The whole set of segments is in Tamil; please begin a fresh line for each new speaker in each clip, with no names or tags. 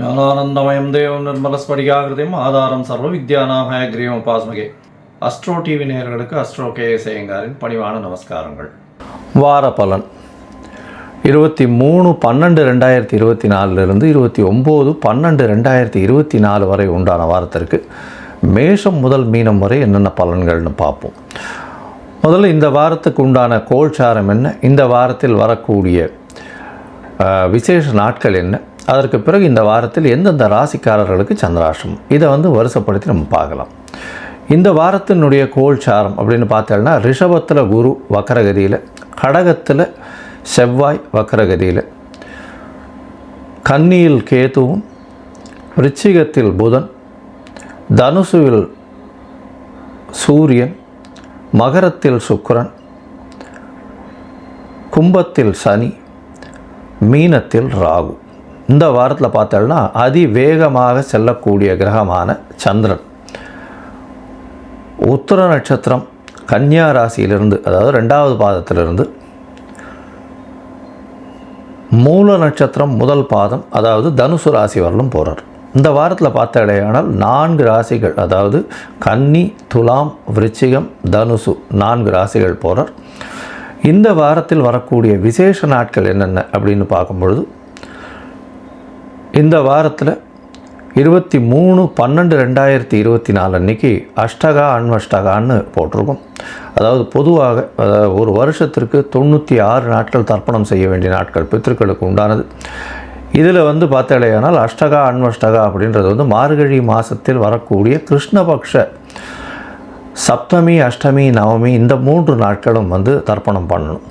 ஞானானந்தமயம் தேவம் நிர்மலஸ்படிகாகிருதியும் ஆதாரம் சர்வ வித்யாநாமயக்ரீவம் உபாஸ்மகே. அஸ்ட்ரோ டிவி நேயர்களுக்கு அஸ்ட்ரோ கேஎஸ் ஐயங்காரின் பணிவான நமஸ்காரங்கள். வார பலன் 23/12/2024 29/12/2024 வரை உண்டான வாரத்திற்கு மேஷம் முதல் மீனம் வரை என்னென்ன பலன்கள்னு பார்ப்போம். முதல்ல இந்த வாரத்துக்கு உண்டான கோல்சாரம் என்ன, இந்த வாரத்தில் வரக்கூடிய விசேஷ நாட்கள் என்ன, அதற்கு பிறகு இந்த வாரத்தில் எந்தெந்த ராசிக்காரர்களுக்கு சந்திராஷ்டமம், இதை வருஷப்படுத்தி நம்ம பார்க்கலாம். இந்த வாரத்தினுடைய கோல்சாரம் அப்படின்னு பார்த்தோம்னா, ரிஷபத்தில் குரு வக்கரகதியில், கடகத்தில் செவ்வாய் வக்கரகதியில், கன்னியில் கேதுவும், விருச்சிகத்தில் புதன், தனுசுவில் சூரியன், மகரத்தில் சுக்கிரன், கும்பத்தில் சனி, மீனத்தில் ராகு. இந்த வாரத்தில் பார்த்தோம்னா அதிவேகமாக செல்லக்கூடிய கிரகமான சந்திரன் உத்திர நட்சத்திரம் கன்னியா ராசியிலிருந்து, அதாவது 2வது பாதத்திலிருந்து மூல நட்சத்திரம் முதல் பாதம், அதாவது தனுசு ராசி வரலும் போகிறார். இந்த வாரத்தில் பார்த்தாலேயானால் 4 ராசிகள், அதாவது கன்னி, துலாம், விருச்சிகம், தனுசு 4 ராசிகள் போகிறார். இந்த வாரத்தில் வரக்கூடிய விசேஷ நாட்கள் என்னென்ன அப்படின்னு பார்க்கும்பொழுது, இந்த வாரத்தில் 23/12/2024 அன்றைக்கி அஷ்டகா அன்வஷ்டகான்னு போட்டிருக்கும். அதாவது பொதுவாக ஒரு வருஷத்திற்கு 96 நாட்கள் தர்ப்பணம் செய்ய வேண்டிய நாட்கள் பித்திருக்களுக்கு உண்டானது. இதில் பார்த்தாலேயானால் அஷ்டகா அன்வஷ்டகா அப்படின்றது மார்கழி மாதத்தில் வரக்கூடிய கிருஷ்ணபக்ஷ சப்தமி, அஷ்டமி, நவமி இந்த 3 நாட்களும் தர்ப்பணம் பண்ணணும்.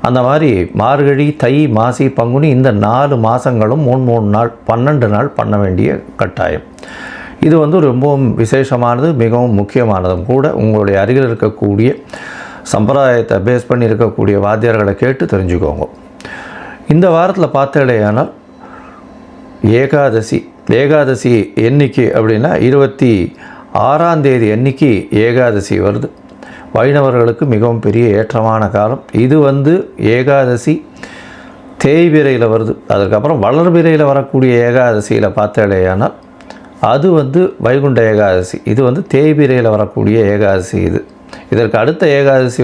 அந்த மாதிரி மார்கழி, தை, மாசி, பங்குனி இந்த 4 மாதங்களும் 3 நாள் 12 நாள் பண்ண வேண்டிய கட்டாயம். இது ரொம்பவும் விசேஷமானது, மிகவும் முக்கியமானதும் கூட. உங்களுடைய அருகில் இருக்கக்கூடிய சம்பிரதாயத்தை பேஸ் பண்ணி இருக்கக்கூடிய வாத்தியார்களை கேட்டு தெரிஞ்சுக்கோங்க. இந்த வாரத்தில் பார்த்தாலேயானால் ஏகாதசி எண்ணிக்கை அப்படின்னா 26ஆம் தேதி அன்னைக்கு ஏகாதசி வருது. வைணவர்களுக்கு மிகவும் பெரிய ஏற்றமான காலம் இது. ஏகாதசி தேய்பிரையில் வருது. அதுக்கப்புறம் வளர்பிரையில் வரக்கூடிய ஏகாதசியில் பார்த்தாலேயானால் அது வைகுண்ட ஏகாதசி. இது தேய்பிரையில் வரக்கூடிய ஏகாதசி. இதற்கு அடுத்த ஏகாதசி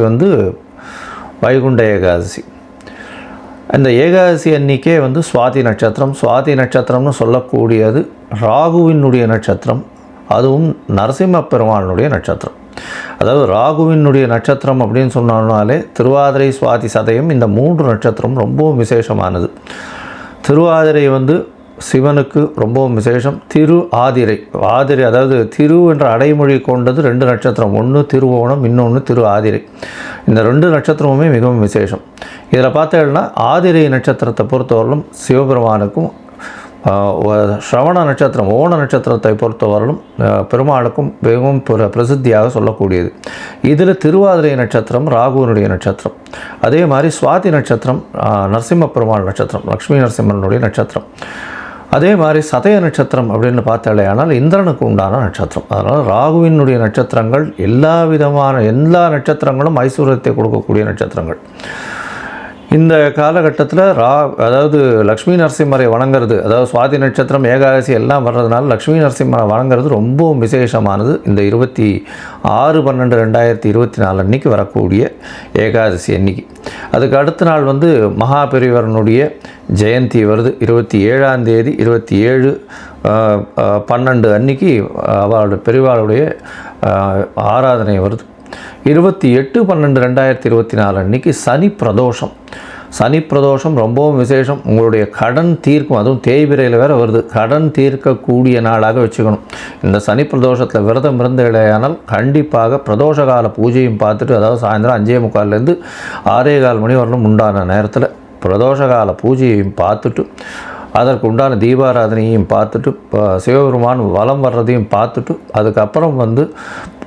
வைகுண்ட ஏகாதசி. அந்த ஏகாதசி அன்றைக்கே சுவாதி நட்சத்திரம். சுவாதி நட்சத்திரம்னு சொல்லக்கூடியது ராகுவினுடைய நட்சத்திரம், அதுவும் நரசிம்ம பெருமானுடைய நட்சத்திரம். அதாவது ராகுவினுடைய நட்சத்திரம் அப்படின்னு சொன்னாலே திருவாதிரை, சுவாதி, சதயம் இந்த 3 நட்சத்திரம் ரொம்பவும் விசேஷமானது. திருவாதிரை சிவனுக்கு ரொம்பவும் விசேஷம். ஆதிரை அதாவது திரு என்ற அடைமொழி கொண்டது 2 நட்சத்திரம், ஒன்று திருவோணம், இன்னொன்று ஆதிரை. இந்த 2 நட்சத்திரமுமே மிகவும் விசேஷம். இதில் பார்த்தீங்கன்னா ஆதிரை நட்சத்திரத்தை பொறுத்தவரையிலும் சிவபெருமானுக்கும், ஸ்ரவண நட்சத்திரம் ஓண நட்சத்திரத்தை பொறுத்தவரையிலும் பெருமாளுக்கும் மிகவும் பிரசித்தியாக சொல்லக்கூடியது. இதில் திருவாதிரை நட்சத்திரம் ராகுவினுடைய நட்சத்திரம். அதே மாதிரி சுவாதி நட்சத்திரம் நரசிம்ம பெருமாள் நட்சத்திரம், லக்ஷ்மி நரசிம்மனுடைய நட்சத்திரம். அதே மாதிரி சதய நட்சத்திரம் அப்படின்னு பார்த்தாலேயானால் இந்திரனுக்கு உண்டான நட்சத்திரம். அதனால் ராகுவினுடைய நட்சத்திரங்கள் எல்லா நட்சத்திரங்களும் ஐஸ்வர்யத்தை கொடுக்கக்கூடிய நட்சத்திரங்கள். இந்த காலகட்டத்தில் அதாவது லக்ஷ்மி நரசிம்மரை வணங்குறது, அதாவது சுவாதி நட்சத்திரம் ஏகாதசி எல்லாம் வர்றதுனால லக்ஷ்மி நரசிம்மரை வணங்குறது ரொம்பவும் விசேஷமானது. இந்த 26/12/2024 அன்றைக்கி வரக்கூடிய ஏகாதசி அன்னைக்கு. அதுக்கு அடுத்த நாள் மகாபெரிவரனுடைய ஜெயந்தி வருது. 27ஆம் தேதி 27/12 அன்னைக்கு அவளுடைய பெரிவாளுடைய ஆராதனை வருது. 28/12/2024 அன்றைக்கி சனி பிரதோஷம். சனி பிரதோஷம் ரொம்பவும் விசேஷம். உங்களுடைய கடன் தீர்க்கும், அதுவும் தேய்பிரையில் வேறு வருது, கடன் தீர்க்கக்கூடிய நாளாக வச்சுக்கணும். இந்த சனி பிரதோஷத்தில் விரதம் இருந்தேயானால் கண்டிப்பாக பிரதோஷ கால பூஜையும் பார்த்துட்டு, அதாவது சாயந்தரம் 5:45 6:15 மணி வரலும் உண்டான நேரத்தில் பிரதோஷ கால பூஜையையும் பார்த்துட்டு, அதற்கு உண்டான தீபாராதனையும் பார்த்துட்டு, சிவபெருமான் வலம் வர்றதையும் பார்த்துட்டு, அதுக்கப்புறம்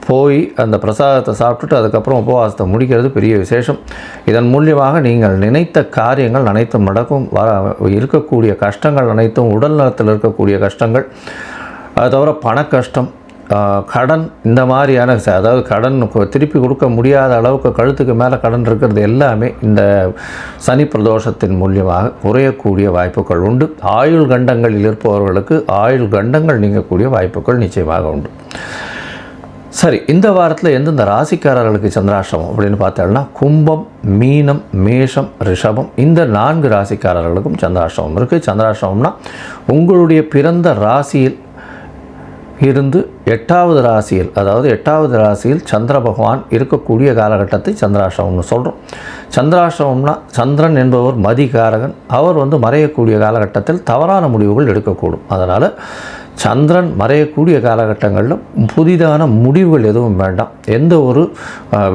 போய் அந்த பிரசாதத்தை சாப்பிட்டுட்டு அதுக்கப்புறம் உபவாசத்தை முடிக்கிறது பெரிய விசேஷம். இதன் மூலியமாக நீங்கள் நினைத்த காரியங்கள் அனைத்தும் நடக்கும். இருக்கக்கூடிய கஷ்டங்கள் அனைத்தும், உடல் நலத்தில் இருக்கக்கூடிய கஷ்டங்கள், அது தவிர பண கஷ்டம், கடன் இந்த மாதிரியான அதாவது கடன் திருப்பி கொடுக்க முடியாத அளவுக்கு கழுத்துக்கு மேலே கடன் இருக்கிறது எல்லாமே இந்த சனி பிரதோஷத்தின் மூலியமாக குறையக்கூடிய வாய்ப்புகள் உண்டு. ஆயுள் கண்டங்களில் இருப்பவர்களுக்கு ஆயுள் கண்டங்கள் நீங்கக்கூடிய வாய்ப்புகள் நிச்சயமாக உண்டு. சரி, இந்த வாரத்தில் எந்தெந்த ராசிக்காரர்களுக்கு சந்திராஷ்டமம் அப்படின்னு பார்த்தோம்னா கும்பம், மீனம், மேஷம், ரிஷபம் இந்த 4 ராசிக்காரர்களுக்கும் சந்திராஷ்டமம் இருக்குது. சந்திராஷ்டமம்னா உங்களுடைய பிறந்த ராசியில் இருந்து 8வது ராசியில், அதாவது 8வது ராசியில் சந்திர பகவான் இருக்கக்கூடிய காலகட்டத்தை சந்திராஷ்டமம்னு சொல்கிறோம். சந்திராஷ்டமம்னா சந்திரன் என்பவர் மதிகாரகன். அவர் மறையக்கூடிய காலகட்டத்தில் தவறான முடிவுகள் எடுக்கக்கூடும். அதனால் சந்திரன் மறையக்கூடிய காலகட்டங்களில் புதிதான முடிவுகள் எதுவும் வேண்டாம். எந்த ஒரு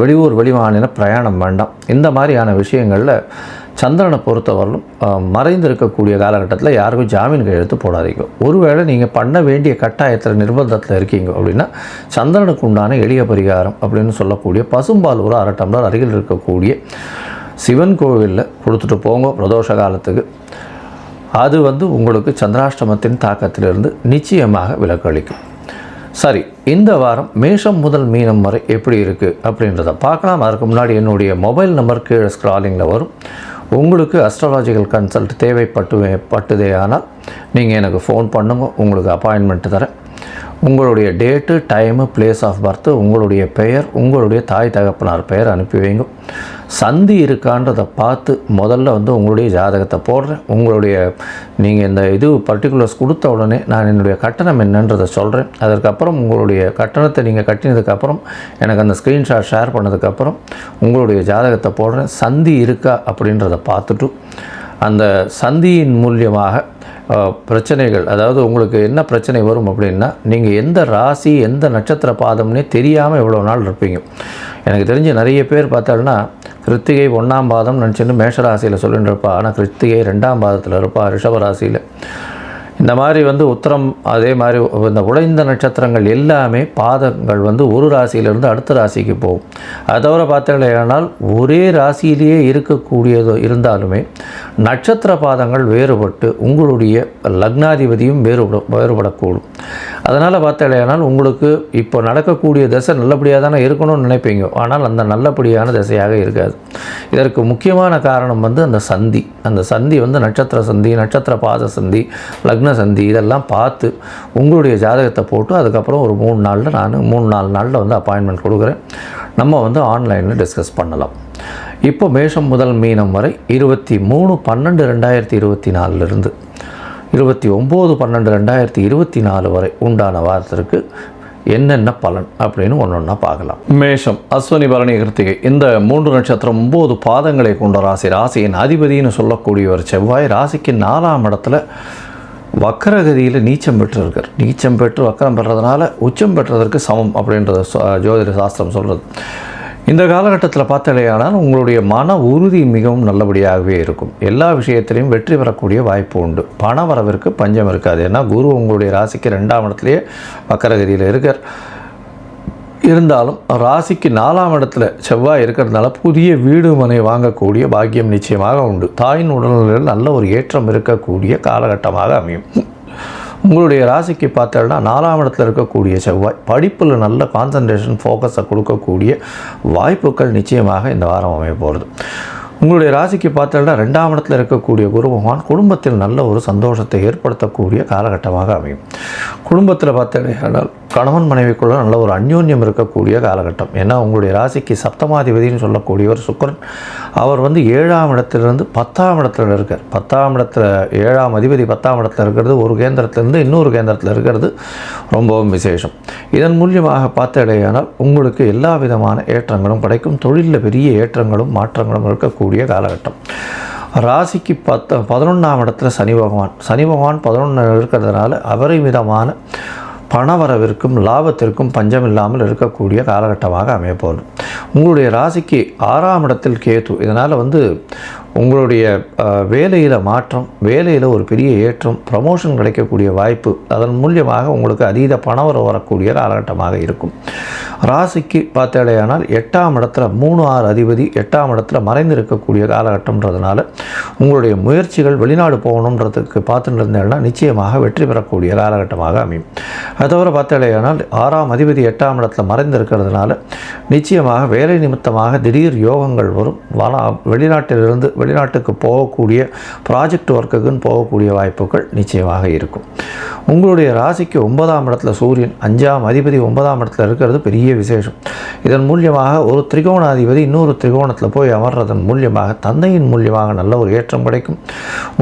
வெளியூர் வெளிமாநில பிரயாணம் வேண்டாம். இந்த மாதிரியான விஷயங்களில் சந்திரனை பொறுத்தவரையிலும் மறைந்திருக்கக்கூடிய காலகட்டத்தில் யாருக்கும் ஜாமீன் கையெழுத்து போடாதீங்க. ஒருவேளை நீங்கள் பண்ண வேண்டிய கட்டாயத்தில் நிர்பந்தத்தில் இருக்கீங்க அப்படின்னா சந்திரனுக்கு உண்டான எளிய பரிகாரம் அப்படின்னு சொல்லக்கூடிய பசும்பால் ஒரு 1/2 டம்ளர் அருகில் இருக்கக்கூடிய சிவன் கோவிலில் கொடுத்துட்டு போங்க பிரதோஷ காலத்துக்கு. அது உங்களுக்கு சந்திராஷ்டமத்தின் தாக்கத்திலிருந்து நிச்சயமாக விலக்களிக்கும். சரி, இந்த வாரம் மேஷம் முதல் மீனம் வரை எப்படி இருக்குது அப்படின்றத பார்க்கலாம். அதற்கு முன்னாடி என்னுடைய மொபைல் நம்பர் கீழே ஸ்க்ராலிங்கில் வரும். உங்களுக்கு அஸ்ட்ராலாஜிக்கல் கன்சல்ட் தேவைப்பட்டுதே ஆனால் நீங்கள் எனக்கு ஃபோன் பண்ணுங்க, உங்களுக்கு அப்பாயின்மெண்ட் தரேன். உங்களுடைய date, time, place of birth, உங்களுடைய பெயர், உங்களுடைய தாய் தகப்பனார் பெயர் அனுப்பி வைங்க. சந்தி இருக்கான்றதை பார்த்து முதல்ல உங்களுடைய ஜாதகத்தை போடுறேன். நீங்கள் இந்த பர்டிகுலர்ஸ் கொடுத்த உடனே நான் என்னுடைய கட்டணம் என்னன்றதை சொல்கிறேன். அதற்கப்புறம் உங்களுடைய கட்டணத்தை நீங்கள் கட்டினதுக்கப்புறம் எனக்கு அந்த ஸ்க்ரீன்ஷாட் ஷேர் பண்ணதுக்கப்புறம் உங்களுடைய ஜாதகத்தை போடுறேன். சந்தி இருக்கா அப்படின்றத பார்த்துட்டு அந்த சந்தியின் மூலியமாக பிரச்சனைகள், அதாவது உங்களுக்கு என்ன பிரச்சனை வரும் அப்படின்னா நீங்கள் எந்த ராசி எந்த நட்சத்திர பாதம்னே தெரியாமல் இவ்வளோ நாள் இருப்பீங்க. எனக்கு தெரிஞ்ச நிறைய பேர் பார்த்தாங்கன்னா கிருத்திகை 1ஆம் பாதம் நினச்சிட்டு மேஷராசியில் சொல்லிட்டு இருப்பா. ஆனால் கிருத்திகை 2ஆம் பாதத்தில் இருப்பா ரிஷபராசியில். இந்த மாதிரி உத்திரம், அதே மாதிரி இந்த உடைந்த நட்சத்திரங்கள் எல்லாமே பாதங்கள் ஒரு ராசியிலிருந்து அடுத்த ராசிக்கு போகும். அதை தவிர பார்த்தீங்கன்னா ஒரே ராசியிலேயே இருக்கக்கூடியது இருந்தாலுமே நட்சத்திர பாதங்கள் வேறுபட்டு உங்களுடைய லக்னாதிபதியும் வேறுபடக்கூடும். அதனால் பார்த்தீங்கன்னா உங்களுக்கு இப்போ நடக்கக்கூடிய திசை நல்லபடியாக தானே இருக்கணும்னு நினைப்பீங்க. ஆனால் அந்த நல்லபடியான திசையாக இருக்காது. இதற்கு முக்கியமான காரணம் அந்த சந்தி. அந்த சந்தி நட்சத்திர சந்தி, நட்சத்திர பாத சந்தி, லக்ன சந்தி இதெல்லாம் பார்த்து உங்களுடைய ஜாதகத்தை போட்டு அதுக்கப்புறம் ஒரு 3-4 நாளில் அப்பாயின்மெண்ட் கொடுக்குறேன். நம்ம ஆன்லைனில் டிஸ்கஸ் பண்ணலாம். இப்போ மேஷம் முதல் மீனம் வரை 23/12/2024 29/12/2024 வரை உண்டான வாரத்திற்கு என்னென்ன பலன் அப்படின்னு ஒன்றா பார்க்கலாம். மேஷம், அஸ்வினி, பரணி, கிருத்திகை இந்த 3 நட்சத்திரம் 9 பாதங்களை கொண்ட ராசி. ராசியின் அதிபதினு சொல்லக்கூடியவர் செவ்வாய். ராசிக்கு 4ஆம் இடத்துல வக்கரகதியில் நீச்சம் பெற்றிருக்கார். நீச்சம் பெற்று வக்கரம் பெற்றதுனால உச்சம் பெற்றதற்கு சமம் அப்படின்றது ஜோதிட சாஸ்திரம் சொல்கிறது. இந்த காலகட்டத்தில் பார்த்தாலேயானால் உங்களுடைய மன உறுதி மிகவும் நல்லபடியாகவே இருக்கும். எல்லா விஷயத்திலையும் வெற்றி பெறக்கூடிய வாய்ப்பு உண்டு. பண வரவிற்கு பஞ்சம் இருக்காது. ஏன்னா குரு உங்களுடைய ராசிக்கு 2ஆம் இடத்துலையே வக்கரகதியில் இருக்கார். இருந்தாலும் ராசிக்கு 4ஆம் இடத்துல செவ்வாய் இருக்கிறதுனால புதிய வீடு மனை வாங்கக்கூடிய பாக்கியம் நிச்சயமாக உண்டு. தாயின் உடல்நிலையில் நல்ல ஒரு ஏற்றம் இருக்கக்கூடிய காலகட்டமாக அமையும். உங்களுடைய ராசிக்கு பார்த்தோம்னா 4ஆம் இடத்துல இருக்கக்கூடிய செவ்வாய் படிப்பில் நல்ல கான்சன்ட்ரேஷன், ஃபோக்கஸை கொடுக்கக்கூடிய வாய்ப்புகள் நிச்சயமாக இந்த வாரம் அமைய போகிறது. உங்களுடைய ராசிக்கு பார்த்தோம்னா 2ஆம் இடத்துல இருக்கக்கூடிய குரு பகவான் குடும்பத்தில் நல்ல ஒரு சந்தோஷத்தை ஏற்படுத்தக்கூடிய காலகட்டமாக அமையும். குடும்பத்தில் பார்த்தோம்னா கணவன் மனைவிக்குள்ள நல்ல ஒரு அந்யோன்யம் இருக்கக்கூடிய காலகட்டம். ஏன்னா உங்களுடைய ராசிக்கு சப்தமாதிபதினு சொல்லக்கூடியவர் சுக்கிரன். அவர் 7ஆம் இடத்திலிருந்து 10ஆம் இடத்துல இருக்கார். 10ஆம் இடத்துல 7ஆம் அதிபதி 10ஆம் இடத்துல இருக்கிறது ஒரு கேந்திரத்திலிருந்து இன்னொரு கேந்திரத்தில் இருக்கிறது ரொம்பவும் விசேஷம். இதன் மூலியமாக பார்த்தடையானால் உங்களுக்கு எல்லா விதமான ஏற்றங்களும் கிடைக்கும். தொழிலில் பெரிய ஏற்றங்களும் மாற்றங்களும் இருக்கக்கூடிய காலகட்டம். ராசிக்கு 11ஆம் இடத்துல சனி பகவான் 11 இருக்கிறதுனால அபரிமிதமான பணவரவிற்கும் லாபத்திற்கும் பஞ்சம் இல்லாமல் இருக்கக்கூடிய காலகட்டமாக அமையப்போகுது. உங்களுடைய ராசிக்கு 6ஆம் இடத்தில் கேது. இதனால் உங்களுடைய வேலையில் மாற்றம், வேலையில் ஒரு பெரிய ஏற்றம், ப்ரமோஷன் கிடைக்கக்கூடிய வாய்ப்பு, அதன் மூலியமாக உங்களுக்கு அதீத பணவரவு வரக்கூடிய காலகட்டமாக இருக்கும். ராசிக்கு பார்த்தாலேயானால் 8ஆம் இடத்துல 3-6 அதிபதி 8ஆம் இடத்துல மறைந்து இருக்கக்கூடிய காலகட்டம்ன்றதுனால உங்களுடைய முயற்சிகள் வெளிநாடு போகணுன்றதுக்கு பார்த்துட்டு இருந்தேன்னா நிச்சயமாக வெற்றி பெறக்கூடிய காலகட்டமாக அமையும். அது தவிர பார்த்தாலேயானால் 6ஆம் அதிபதி 8ஆம் இடத்துல மறைந்து இருக்கிறதுனால நிச்சயமாக வேலை நிமித்தமாக திடீர் யோகங்கள் வரும். வெளிநாட்டிலிருந்து வெளிநாட்டுக்கு போகக்கூடிய ப்ராஜெக்ட் ஒர்க்குக்குன்னு போகக்கூடிய வாய்ப்புகள் நிச்சயமாக இருக்கும். உங்களுடைய ராசிக்கு 9ஆம் இடத்துல சூரியன் 5ஆம் அதிபதி 9ஆம் இடத்துல இருக்கிறது பெரிய விசேஷம். இதன் மூலியமாக ஒரு திரிகோணாதிபதி இன்னொரு திரிகோணத்தில் போய் அமர்றதன் மூலியமாக தந்தையின் மூலியமாக நல்ல ஒரு ஏற்றம் கிடைக்கும்.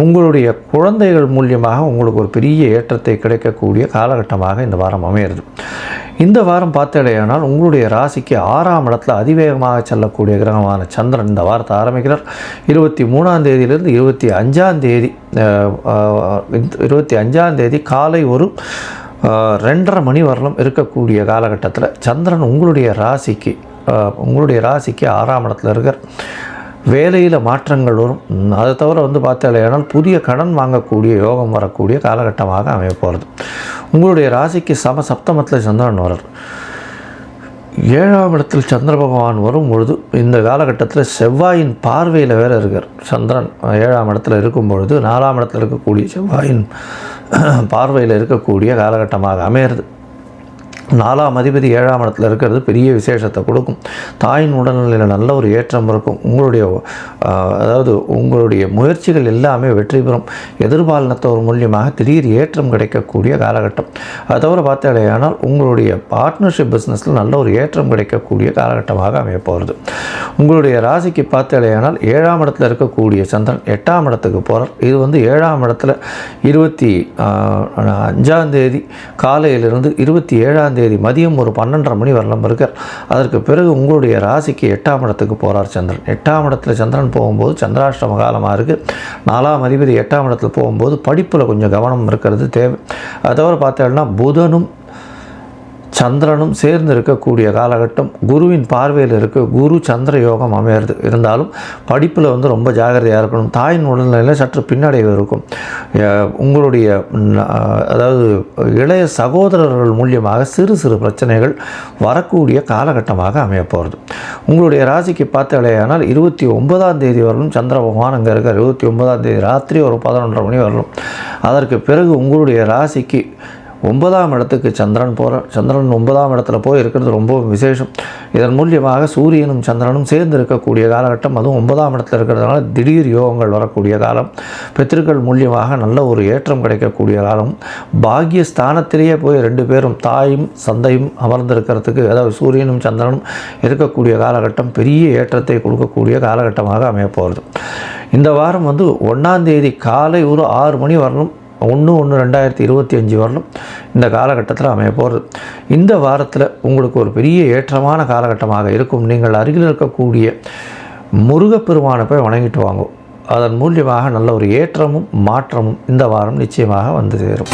உங்களுடைய குழந்தைகள் மூலியமாக உங்களுக்கு ஒரு பெரிய ஏற்றத்தை கிடைக்கக்கூடிய காலகட்டமாக இந்த வாரம் அமையிறது. இந்த வாரம் பார்த்தடையானால் உங்களுடைய ராசிக்கு 6ஆம் இடத்துல அதிவேகமாக செல்லக்கூடிய கிரகமான சந்திரன் இந்த வாரத்தை ஆரம்பிக்கிறார். 23ஆம் தேதியிலிருந்து 25ஆம் தேதி காலை ஒரு 2:30 மணி வரலும் இருக்கக்கூடிய காலகட்டத்தில் சந்திரன் உங்களுடைய ராசிக்கு 6ஆம் இடத்துல இருக்கிற வேலையில் மாற்றங்கள் வரும். அதை தவிர பார்த்தாலேயானால் புதிய கடன் வாங்கக்கூடிய யோகம் வரக்கூடிய காலகட்டமாக அமைய போகிறது. உங்களுடைய ராசிக்கு சப்தமத்தில் சந்திரன் வர்றார். 7ஆம் இடத்தில் சந்திர பகவான் வரும் பொழுது இந்த காலகட்டத்தில் செவ்வாயின் பார்வையில் வேறு இருக்கார். சந்திரன் 7ஆம் இடத்துல இருக்கும் பொழுது 4ஆம் இடத்தில் இருக்கக்கூடிய செவ்வாயின் பார்வையில் இருக்கக்கூடிய காலகட்டமாக அமையிறது. 4ஆம் அதிபதி 7ஆம் இடத்துல இருக்கிறது பெரிய விசேஷத்தை கொடுக்கும். தாயின் உடல்நிலையில் நல்ல ஒரு ஏற்றம் இருக்கும். உங்களுடைய முயற்சிகள் எல்லாமே வெற்றி பெறும். எதிர்பாலினத்தவர் மூலியமாக திடீர் ஏற்றம் கிடைக்கக்கூடிய காலகட்டம். அதை தவிர பார்த்தாலேயானால் உங்களுடைய பார்ட்னர்ஷிப் பிஸ்னஸில் நல்ல ஒரு ஏற்றம் கிடைக்கக்கூடிய காலகட்டமாக அமைய போகிறது. உங்களுடைய ராசிக்கு பார்த்தாலேயானால் 7ஆம் இடத்துல இருக்கக்கூடிய சந்திரன் 8ஆம் இடத்துக்கு போகிறார். இது 7ஆம் இடத்துல 25ஆம் தேதி காலையிலிருந்து 27ஆம் தேதி மதியம் ஒரு 12:30 மணி வரலாம் இருக்கார். அதற்கு பிறகு உங்களுடைய ராசிக்கு 8ஆம் இடத்துக்கு போகிறார் சந்திரன். 8ஆம் இடத்துல சந்திரன் போகும்போது சந்திராஷ்டம காலமாக இருக்குது. 4ஆம் அதிபதி 8ஆம் இடத்துல போகும்போது படிப்பில் கொஞ்சம் கவனம் இருக்கிறது தேவை. அதை தவிர பார்த்தோம்னா புதனும் சந்திரனும் சேர்ந்து இருக்கக்கூடிய காலகட்டம். குருவின் பார்வையில் குரு சந்திர யோகம் அமையிறது. இருந்தாலும் படிப்பில் ரொம்ப ஜாகிரதையாக இருக்கணும். தாயின் உடல்நிலையில் சற்று பின்னடைவு இருக்கும். உங்களுடைய இளைய சகோதரர்கள் மூலியமாக சிறு சிறு பிரச்சனைகள் வரக்கூடிய காலகட்டமாக அமைய போகிறது. உங்களுடைய ராசிக்கு பார்த்தாலேயானால் 29ஆம் தேதி வரலும் சந்திர பகவான் அங்கே இருக்கார். 29ஆம் தேதி ராத்திரி ஒரு 11:30 மணி வரலும். அதற்கு பிறகு உங்களுடைய ராசிக்கு 9ஆம் இடத்துக்கு சந்திரன் போகிறார். சந்திரன் 9ஆம் இடத்துல போய் இருக்கிறது ரொம்ப விசேஷம். இதன் மூலியமாக சூரியனும் சந்திரனும் சேர்ந்து இருக்கக்கூடிய காலகட்டம். அதுவும் 9ஆம் இடத்துல இருக்கிறதுனால திடீர் யோகங்கள் வரக்கூடிய காலம். பித்திருக்கள் மூலியமாக நல்ல ஒரு ஏற்றம் கிடைக்கக்கூடிய காலம். பாக்கிய ஸ்தானத்திலேயே போய் 2 பேரும் தாயும் சந்தையும் அமர்ந்திருக்கிறதுக்கு சூரியனும் சந்திரனும் இருக்கக்கூடிய காலகட்டம் பெரிய ஏற்றத்தை கொடுக்கக்கூடிய காலகட்டமாக அமைய போகிறது. இந்த வாரம் 1ஆம் தேதி காலை ஒரு 6 மணி வரணும் 1/1/2025 வரலும் இந்த காலகட்டத்தில் அமைய போகிறது. இந்த வாரத்தில் உங்களுக்கு ஒரு பெரிய ஏற்றமான காலகட்டமாக இருக்கும். நீங்கள் அருகில் இருக்கக்கூடிய முருகப்பெருமானை போய் வணங்கிட்டு வாங்கும். அதன் மூலியமாக நல்ல ஒரு ஏற்றமும் மாற்றமும் இந்த வாரம் நிச்சயமாக வந்து சேரும்.